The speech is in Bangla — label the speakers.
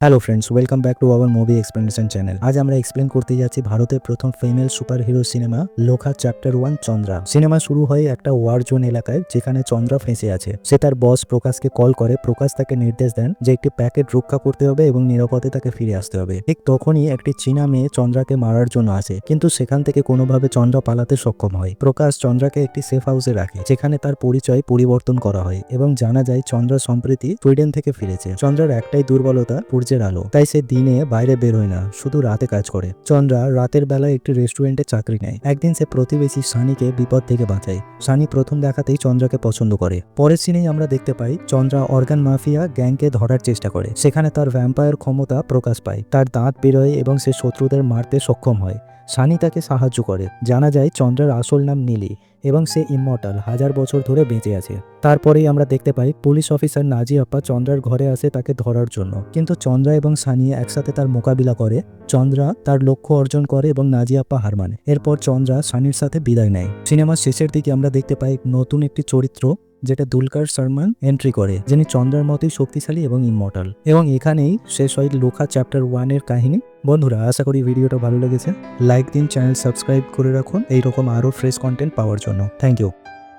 Speaker 1: Hello friends, welcome back to our movie explanation channel. আজ আমরা এক্সপ্লেন করতে যাচ্ছি ভারতের প্রথম female superhero cinema Lokah chapter 1 Chandra. Cinema শুরু হয় একটা ওয়ার জোন এলাকায়, যেখানে চন্দ্রা ফেঁসে আছে। সে তার বস প্রকাশকে কল করে। প্রকাশ তাকে নির্দেশ দেন যে একটি প্যাকেট রক্ষা করতে হবে এবং নিরাপদে তাকে ফিরে আসতে হবে। ঠিক তখনই একটি চীনা মেয়ে চন্দ্রাকে মারার জন্য আসে, কিন্তু সেখান থেকে কোনোভাবে চন্দ্রা পালাতে সক্ষম হয়। প্রকাশ চন্দ্রাকে একটি সেফ হাউসে রাখে, যেখানে তার পরিচয় পরিবর্তন করা হয় এবং জানা যায় চন্দ্রা সম্প্রতি সুইডেন থেকে ফিরেছে। চন্দ্রার একটাই দুর্বলতা, সূর্যের আলো। তাই সে দিনে বাইরে বের হয় না, শুধু রাতে কাজ করে। চন্দ্রা রাতের বেলায় একটি রেস্টুরেন্টে চাকরি নেয়। একদিন সে প্রতিবেশী সানিকে বিপদ থেকে বাঁচায়। সানি প্রথম দেখাতেই চন্দ্রাকে পছন্দ করে। পরের সিনেই আমরা দেখতে পাই চন্দ্রা অর্গান মাফিয়া গ্যাংকে ধরার চেষ্টা করে। সেখানে তার ভ্যাম্পায়ার ক্ষমতা প্রকাশ পায়, তার দাঁত বেরোয় এবং সে শত্রুদের মারতে সক্ষম হয়। সানি তাকে সাহায্য করে। জানা যায় চন্দ্রার আসল নাম নীলি এবং সে ইমমর্টাল, 1000 বছর ধরে বেঁচে আছে। তারপরেই আমরা দেখতে পাই পুলিশ অফিসার নাজি আপ্পা চন্দ্রার ঘরে আসে তাকে ধরার জন্য, কিন্তু চন্দ্রা এবং সানি একসাথে তার মোকাবিলা করে। চন্দ্রা তার লক্ষ্য অর্জন করে এবং নাজি আপ্পা হার মানে। এরপর চন্দ্রা সানির সাথে বিদায় নেয়। সিনেমার শেষের দিকে আমরা দেখতে পাই নতুন একটি চরিত্র, যেটা দুলকার সালমান এন্ট্রি করে, যিনি চন্দ্রার মতোই শক্তিশালী এবং ইমমর্টাল। এবং এখানেই শেষ হয় লোখা চ্যাপ্টার 1 এর কাহিনী। বন্ধুরা, আশা করি ভিডিওটা ভালো লেগেছে। লাইক দিন, চ্যানেল সাবস্ক্রাইব করে রাখুন এইরকম আরও ফ্রেশ কন্টেন্ট পাওয়ার জন্য। Thank you.